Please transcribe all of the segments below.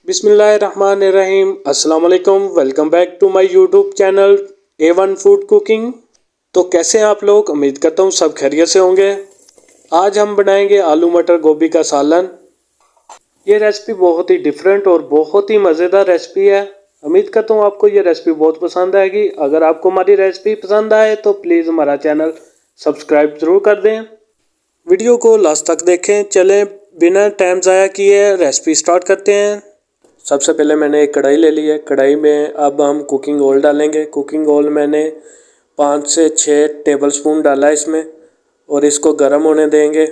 बिस्मिल्लाहिर्रहमानिर्रहीम। अस्सलाम वालेकुम। Welcome back to my YouTube channel A1 food cooking. तो कैसे हैं आप लोग? उम्मीद करता हूँ सब खैरियत से होंगे। आज हम बनाएंगे आलू मटर गोभी का सालन। ये रेसिपी बहुत ही डिफरेंट और बहुत ही मज़ेदार रेसिपी है। उम्मीद करता हूँ आपको ये रेसिपी बहुत पसंद आएगी। अगर आपको हमारी रेसिपी पसंद आए तो प्लीज़ हमारा चैनल सब्सक्राइब ज़रूर कर दें। वीडियो को लास्ट तक देखें। चलें बिना टाइम ज़ाया किए रेसिपी स्टार्ट करते हैं। सबसे पहले मैंने एक कढ़ाई ले ली है। कढ़ाई में अब हम कुकिंग ऑयल डालेंगे। कुकिंग ऑयल मैंने 5 से 6 टेबलस्पून डाला है इसमें, और इसको गर्म होने देंगे।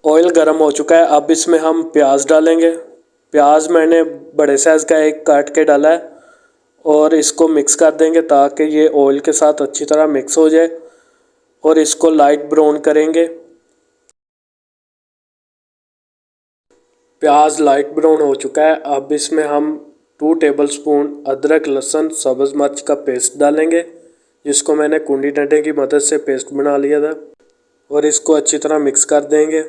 ऑयल गर्म हो चुका है। अब इसमें हम प्याज डालेंगे। प्याज मैंने बड़े साइज़ का एक काट के डाला है, और इसको मिक्स कर देंगे ताकि ये ऑयल के साथ अच्छी तरह मिक्स हो जाए, और इसको लाइट ब्राउन करेंगे। प्याज लाइट ब्राउन हो चुका है। अब इसमें हम 2 टेबलस्पून अदरक लहसुन सब्ज़ मिर्च का पेस्ट डालेंगे, जिसको मैंने कुंडी डंडे की मदद से पेस्ट बना लिया था, और इसको अच्छी तरह मिक्स कर देंगे।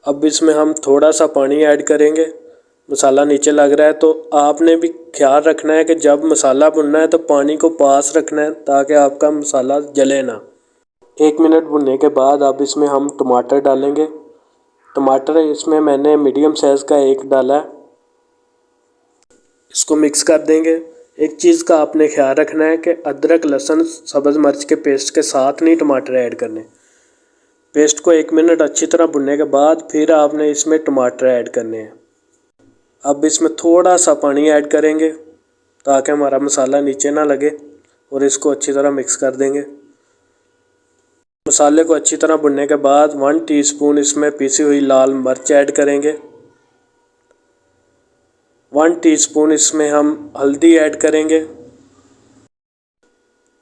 अब इसमें हम थोड़ा सा पानी ऐड करेंगे। मसाला नीचे लग रहा है तो आपने भी ख्याल रखना है कि जब मसाला भुनना है तो पानी को पास रखना है ताकि आपका मसाला जले ना। 1 मिनट भुनने के बाद अब इसमें हम टमाटर डालेंगे। टमाटर इसमें मैंने मीडियम साइज़ का एक डाला है। इसको मिक्स कर देंगे। एक चीज़ का आपने ख्याल रखना है कि अदरक लहसुन सब्ज़ मिर्च के पेस्ट के साथ नहीं टमाटर ऐड करने। पेस्ट को 1 मिनट अच्छी तरह भुनने के बाद फिर आपने इसमें टमाटर ऐड करने हैं। अब इसमें थोड़ा सा पानी ऐड करेंगे ताकि हमारा मसाला नीचे ना लगे, और इसको अच्छी तरह मिक्स कर देंगे। मसाले को अच्छी तरह भुनने के बाद 1 टीस्पून इसमें पीसी हुई लाल मिर्च ऐड करेंगे। 1 टीस्पून इसमें हम हल्दी ऐड करेंगे।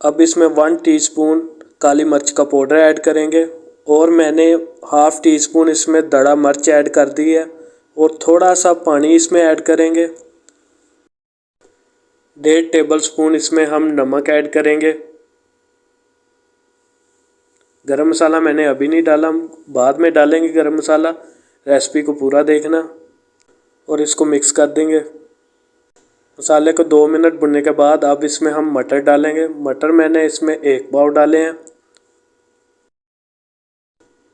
अब इसमें 1 टीस्पून काली मिर्च का पाउडर ऐड करेंगे, और मैंने हाफ़ टी स्पून इसमें दड़ा मिर्च ऐड कर दी है, और थोड़ा सा पानी इसमें ऐड करेंगे। 1.5 टेबलस्पून इसमें हम नमक ऐड करेंगे। गरम मसाला मैंने अभी नहीं डाला, बाद में डालेंगे गरम मसाला। रेसिपी को पूरा देखना, और इसको मिक्स कर देंगे। मसाले को 2 मिनट भुनने के बाद अब इसमें हम मटर डालेंगे। मटर मैंने इसमें 1 पाव डाले हैं,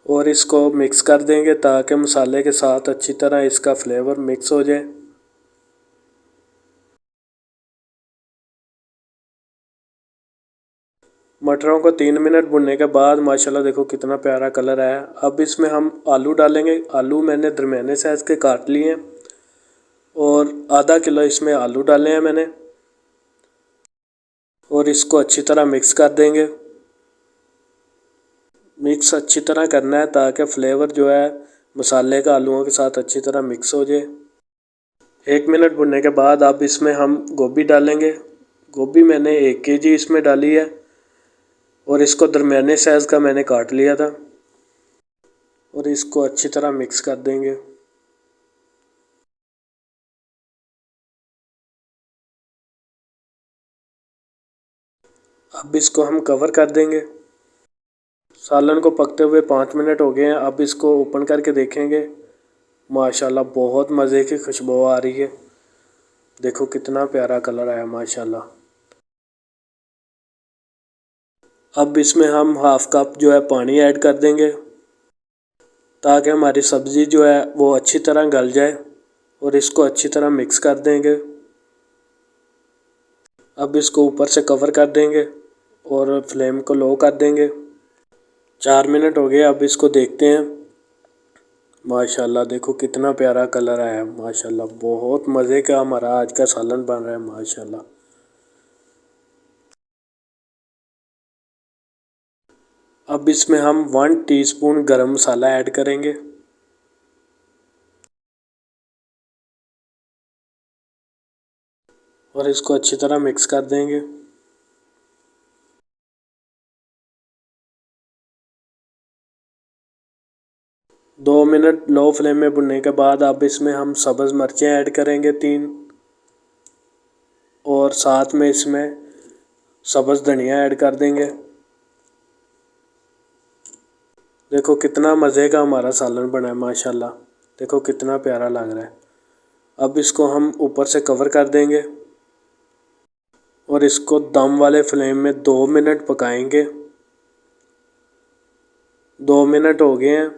और इसको मिक्स कर देंगे ताकि मसाले के साथ अच्छी तरह इसका फ्लेवर मिक्स हो जाए। मटरों को 3 मिनट भुनने के बाद माशाल्लाह देखो कितना प्यारा कलर आया। अब इसमें हम आलू डालेंगे। आलू मैंने दरमियाने साइज़ के काट लिए हैं, और आधा किलो इसमें आलू डाले हैं मैंने, और इसको अच्छी तरह मिक्स कर देंगे। मिक्स अच्छी तरह करना है ताकि फ्लेवर जो है मसाले का आलूओं के साथ अच्छी तरह मिक्स हो जाए। 1 मिनट भुनने के बाद अब इसमें हम गोभी डालेंगे। गोभी मैंने 1 केजी इसमें डाली है, और इसको दरमियाने साइज़ का मैंने काट लिया था, और इसको अच्छी तरह मिक्स कर देंगे। अब इसको हम कवर कर देंगे। सालन को पकते हुए 5 मिनट हो गए हैं। अब इसको ओपन करके देखेंगे। माशाल्लाह बहुत मज़े की खुशबू आ रही है। देखो कितना प्यारा कलर आया माशाल्लाह। अब इसमें हम हाफ़ कप जो है पानी ऐड कर देंगे ताकि हमारी सब्ज़ी जो है वो अच्छी तरह गल जाए, और इसको अच्छी तरह मिक्स कर देंगे। अब इसको ऊपर से कवर कर देंगे और फ्लेम को लो कर देंगे। 4 मिनट हो गए। अब इसको देखते हैं। माशाल्लाह देखो कितना प्यारा कलर आया माशाल्लाह। बहुत मज़े का हमारा आज का सालन बन रहा है माशाल्लाह। अब इसमें हम 1 टीस्पून गरम मसाला ऐड करेंगे, और इसको अच्छी तरह मिक्स कर देंगे। 2 मिनट लो फ्लेम में भुनने के बाद अब इसमें हम सब्ज़ मिर्चें ऐड करेंगे 3, और साथ में इसमें सब्ज़ धनिया ऐड कर देंगे। देखो कितना मज़े का हमारा सालन बना है माशाल्लाह। देखो कितना प्यारा लग रहा है। अब इसको हम ऊपर से कवर कर देंगे और इसको दम वाले फ्लेम में 2 मिनट पकाएंगे। 2 मिनट हो गए हैं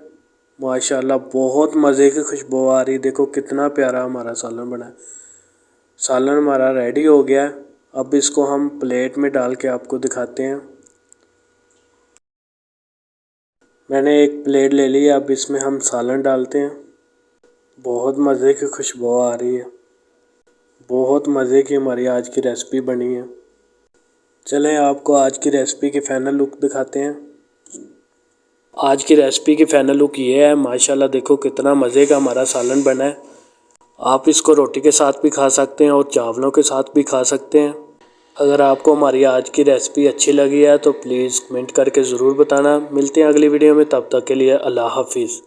माशाल्लाह, बहुत मज़े की खुशबू आ रही। देखो कितना प्यारा हमारा सालन बना है। सालन हमारा रेडी हो गया है। अब इसको हम प्लेट में डाल के आपको दिखाते हैं। मैंने एक प्लेट ले ली है, अब इसमें हम सालन डालते हैं। बहुत मज़े की खुशबू आ रही है। बहुत मज़े की हमारी आज की रेसिपी बनी है। चलें आपको आज की रेसिपी की फ़ाइनल लुक दिखाते हैं। आज की रेसिपी की फ़ाइनल लुक ये है माशाल्लाह। देखो कितना मज़े का हमारा सालन बना है। आप इसको रोटी के साथ भी खा सकते हैं और चावलों के साथ भी खा सकते हैं। अगर आपको हमारी आज की रेसिपी अच्छी लगी है तो प्लीज़ कमेंट करके ज़रूर बताना। मिलते हैं अगली वीडियो में, तब तक के लिए अल्लाह हाफिज़।